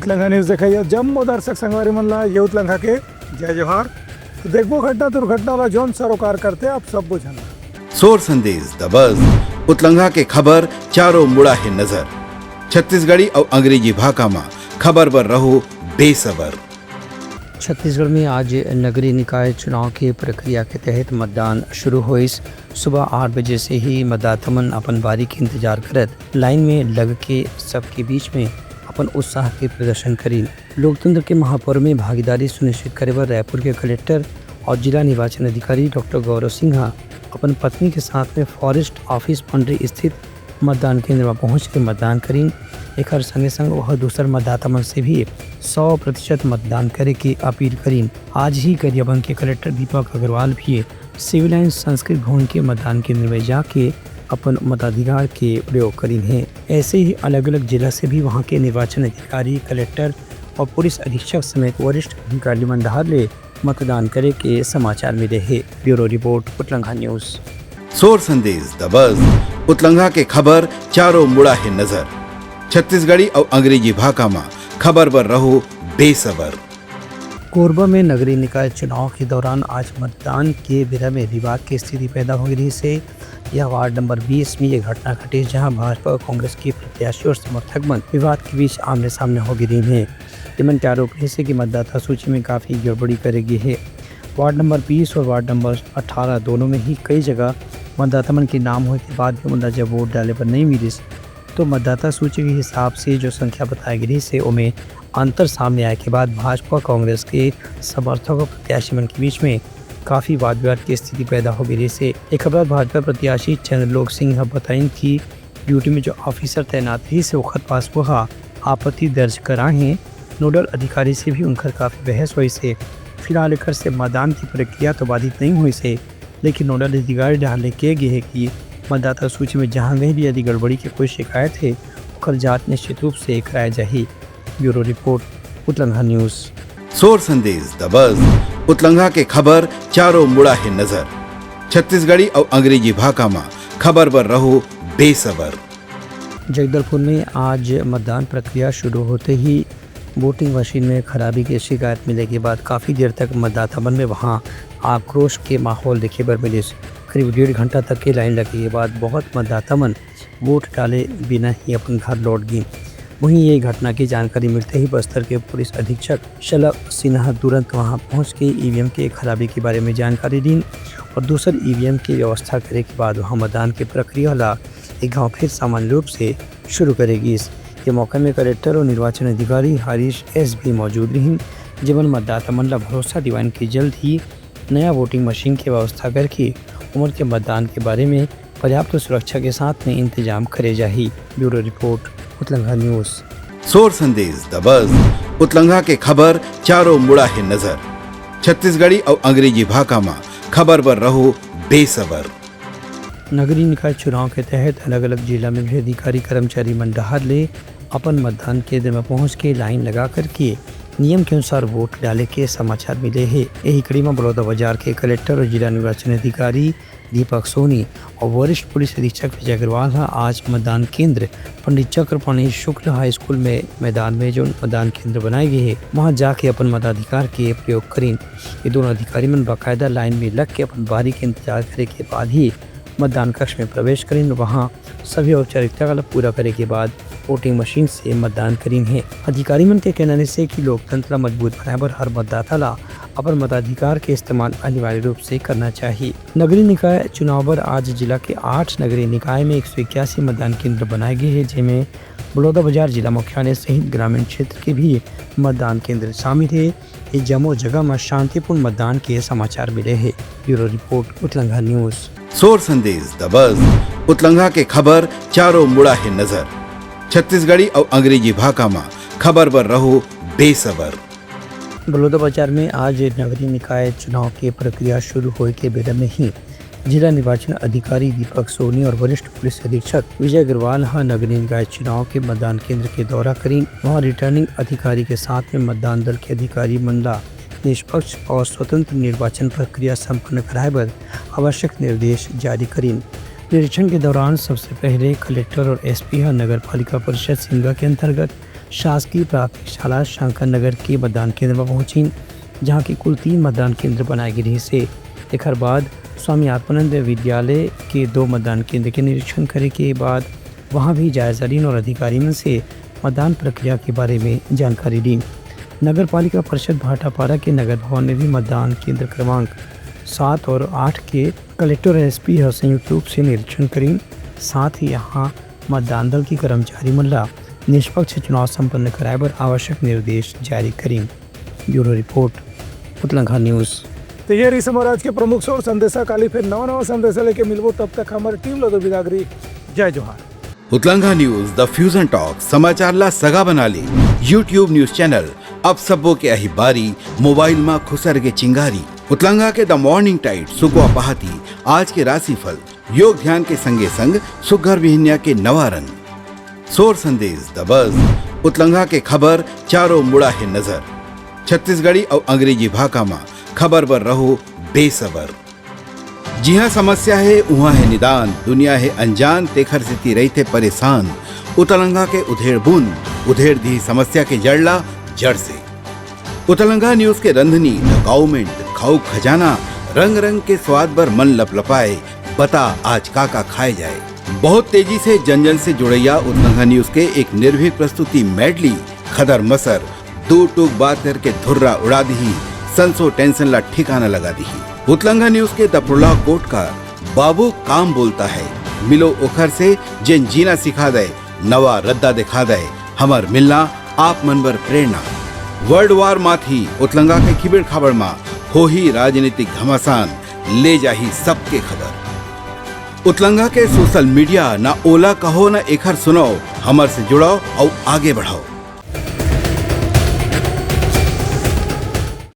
उतलंघा news देखिए जम्मू दर्शक संगवारी मनला ये उतलंघा के जय जोहार। तो देखो घटना दुर्घटना वाला जौन सरोकार करते आप सब बुझना। सोर संदेश द बज़ उतलंघा के खबर चारों मुड़ा है नजर। छत्तीसगढ़ी और अंग्रेजी भाषा में खबर पर रहो बेसबर। छत्तीसगढ़ में आज नगरीय निकाय चुनाव की प्रक्रिया के तहत मतदान शुरू हुई। सुबह 8 बजे से ही मतदातामन अपन बारी के इंतजार करत लाइन में लग के सबके बीच में अपन उत्साह के प्रदर्शन करी। लोकतंत्र के महापर्व में भागीदारी सुनिश्चित करे पर रायपुर के कलेक्टर और जिला निर्वाचन अधिकारी डॉक्टर गौरव सिन्हा अपन पत्नी के साथ में फॉरेस्ट ऑफिस पंडरी स्थित मतदान केंद्र में पहुँच के मतदान करीन। एक संगे संग वह दूसर मतदाता मन से भी 100% मतदान करे की अपील करीन। आज ही गरियाबंद के कलेक्टर दीपक अग्रवाल भी सिविल लाइन संस्कृत भवन के मतदान केंद्र में जाके अपन मताधिकार के प्रयोग करीन है। ऐसे ही अलग अलग जिला से भी वहां के निर्वाचन अधिकारी, कलेक्टर और पुलिस अधीक्षक समेत वरिष्ठ अधिकारी मंडहार मतदान करे के समाचार मिले है। ब्यूरो रिपोर्ट उतलंघा न्यूज। सोर संदेश द बज़ उतलंघा के खबर चारों मुड़ा है नजर। छत्तीसगढ़ी और अंग्रेजी भाषा में खबर पर रहो बेसबर। कोरबा में नगरीय निकाय चुनाव के दौरान आज मतदान के बेरा में विवाद की स्थिति पैदा हो रही से यह वार्ड नंबर 20 में यह घटना घटी, जहां भाजपा और कांग्रेस के प्रत्याशी और समर्थक मन विवाद के बीच आमने सामने हो गिरी है। इमन के आरोप है कि मतदाता सूची में काफी गड़बड़ी करेगी है। वार्ड नंबर 20 और वार्ड नंबर 18 दोनों में ही कई जगह मतदाता मन के नाम होने के बाद भी मुद्दा जब वोट डाले पर नहीं मिली तो मतदाता सूची के हिसाब से जो संख्या बताई गई से उनमें अंतर सामने आए के बाद भाजपा कांग्रेस के समर्थक और प्रत्याशी मन के बीच में काफ़ी वाद विवाद की स्थिति पैदा हो गई से एक खबर भाजपा प्रत्याशी चंद्रलोक सिंह बताएं कि ड्यूटी में जो ऑफिसर तैनात ही से वक्त पास हुआ आपत्ति दर्ज कराए हैं। नोडल अधिकारी से भी उनका काफ़ी बहस हुई से फिलहाल एक से मतदान की प्रक्रिया तो बाधित नहीं हुई से, लेकिन नोडल अधिकारी डालने के गए है कि मतदाता सूची में जहाँ कहीं भी यदि गड़बड़ी की कोई शिकायत है और जांच निश्चित रूप से कराई जाए। ब्यूरो रिपोर्ट उतलंघा न्यूज। सोर संदेश द बज़ उतलंघा के खबर चारों मुड़ा है नजर। छत्तीसगढ़ी और अंग्रेजी भाषा में खबर पर रहो बेसबर। जगदलपुर में आज मतदान प्रक्रिया शुरू होते ही वोटिंग मशीन में खराबी की शिकायत मिलने के बाद काफ़ी देर तक मतदाता मन में वहां आक्रोश के माहौल देखे पर मिले। करीब 1.5 घंटा तक की लाइन लगने के बाद बहुत मतदाता मन वोट डाले बिना ही अपन घर लौट गए। वहीं ये घटना की जानकारी मिलते ही बस्तर के पुलिस अधीक्षक शलभ सिन्हा तुरंत वहां पहुंच के ईवीएम के खराबी के बारे में जानकारी दी और दूसर ईवीएम की व्यवस्था करे के बाद वहां मतदान की प्रक्रिया ला एक गाँव फिर सामान्य रूप से शुरू करेगी। ये मौके में कलेक्टर और निर्वाचन अधिकारी हरीश एस भी मौजूद रही, जिन मतदाता मन ला भरोसा दिवान की जल्द ही नया वोटिंग मशीन की व्यवस्था करके उम्र के मतदान के बारे में पर्याप्त सुरक्षा के साथ में इंतजाम करे जाही। ब्यूरो रिपोर्ट उतलंघा न्यूज। सोर संदेश द बज़ उतलंघा के खबर चारों मुड़ा है नजर। छत्तीसगढ़ी और अंग्रेजी भाषा में खबर पर रहो बेसबर। नगरीय निकाय चुनाव के तहत अलग अलग जिला में भी अधिकारी कर्मचारी मंडहार अपन मतदान केंद्र में पहुंच के लाइन लगा कर के नियम के अनुसार वोट डाले के समाचार मिले हैं। यही कड़ी में बलौदाबाजार के कलेक्टर और जिला निर्वाचन अधिकारी दीपक सोनी और वरिष्ठ पुलिस अधीक्षक विजय अग्रवाल आज मतदान केंद्र पंडित चक्रपाणी शुक्ल हाई स्कूल में मैदान में जो मतदान केंद्र बनाए गए हैं वहां जाके अपन मताधिकार के प्रयोग करें। ये दोनों अधिकारी मन बाकायदा लाइन में लग के अपन बारी के इंतजार करे के बाद ही मतदान कक्ष में प्रवेश करें। वहाँ सभी औपचारिकता पूरा करे के बाद वोटिंग मशीन से मतदान करीन है। अधिकारी मन के कहने से कि लोकतंत्र मजबूत बनाए पर हर मतदाता ला अपन मताधिकार के इस्तेमाल अनिवार्य रूप से करना चाहिए। नगरीय निकाय चुनाव पर आज जिला के 8 नगरीय निकाय में 181 मतदान केंद्र बनाए गए हैं, जिनमें बलौदाबाजार जिला मुख्यालय सहित ग्रामीण क्षेत्र के भी मतदान केंद्र शामिल है। ये जमो जगह में शांतिपूर्ण मतदान के समाचार मिले हैं। ब्यूरो रिपोर्ट उतलंघा न्यूज। सोर संदेश द बज़ उतलंघा के खबर चारों मुड़ा है नजर। छत्तीसगढ़ी और अंग्रेजी भाषा में खबर पर रहो बेसबर। बलौदाबाजार में आज नगरीय निकाय चुनाव की प्रक्रिया शुरू होने के बेरा में ही जिला निर्वाचन अधिकारी दीपक सोनी और वरिष्ठ पुलिस अधीक्षक विजय अग्रवाल नगरीय निकाय चुनाव के मतदान केंद्र के दौरा करें। वहां रिटर्निंग अधिकारी के साथ में मतदान दल के अधिकारी मंडला निष्पक्ष और स्वतंत्र निर्वाचन प्रक्रिया संपन्न कराए पर आवश्यक निर्देश जारी करें। निरीक्षण के दौरान सबसे पहले कलेक्टर और एसपी नगर पालिका परिषद सिमगा के अंतर्गत शासकीय प्राथमिक शाला शंकर नगर के मतदान केंद्र पर पहुंची, जहां की कुल 3 मतदान केंद्र बनाए गए रही से एक बाद स्वामी आत्मानंद विद्यालय के 2 मतदान केंद्र के निरीक्षण करे के बाद वहां भी जायजा ली और अधिकारियों से मतदान प्रक्रिया के बारे में जानकारी दी। नगर पालिका परिषद भाटापारा के नगर भवन में भी मतदान केंद्र क्रमांक 7 और 8 के कलेक्टर और एसपी संयुक्त रूप से निरीक्षण करें। साथ ही यहाँ मतदान दल की कर्मचारी मल्ला निष्पक्ष चुनाव संपन्न कराए पर आवश्यक निर्देश जारी करें। ब्यूरो रिपोर्ट, उतलंघा न्यूज़। तो ये रही समाज के प्रमुख सोर संदेशा। काली फिर नवा संदेशा लेके मिलबो, तब तक हमारी टीम लो विदागरी। जय जोहार। उतलंघा न्यूज, द फ्यूजन टॉक समाचार ला सगा बना ली। यूट्यूब न्यूज चैनल अब सबो के अही बारी मोबाइल में खुसर के चिंगारी। उतलंघा के द मॉर्निंग टाइड सुगवा पहाती आज के राशिफल योग ध्यान के संगे संग सुघर विहिन्या के नवा रंग। सोर संदेश द बज उतलंघा के खबर चारों मुड़ा है नजर। छत्तीसगढ़ी और अंग्रेजी भाषा में खबर पर रहो बेसबर। जी हाँ, समस्या है वहाँ है निदान, दुनिया है अनजान तेखर से रहते परेशान। उतलंघा के उधेड़ बूंद उधेड़ दी समस्या के जड़ला जड़ से। उतलंघा न्यूज के रंधनी द गवर्नमेंट खाऊ खजाना रंग रंग के स्वाद पर मन लपलपाए। बता आज का खाए जाए। बहुत तेजी से जन जन से जुड़ैया उतलंघा न्यूज के एक निर्भीक प्रस्तुति मेडली खदर मसर दो टूक बात करके धुर्रा उड़ा दी, संसो टेंशन ला ठिकाना लगा दी। उतलंघा न्यूज के दपुरला कोट का बाबू काम बोलता है, मिलो ओखर से जिन जीना सिखा दे, नवा रद्दा दिखा दे, हमर मिलना आप मन बर प्रेरणा। वर्ल्ड वार माथी उतलंघा के खिबड़ खबर मा हो ही राजनीतिक घमासान, ले जाही सबके खबर। उतलंघा के सोशल मीडिया ना ओला कहो ना एखर सुनाओ, हमर से जुड़ाओ और आगे बढ़ाओ।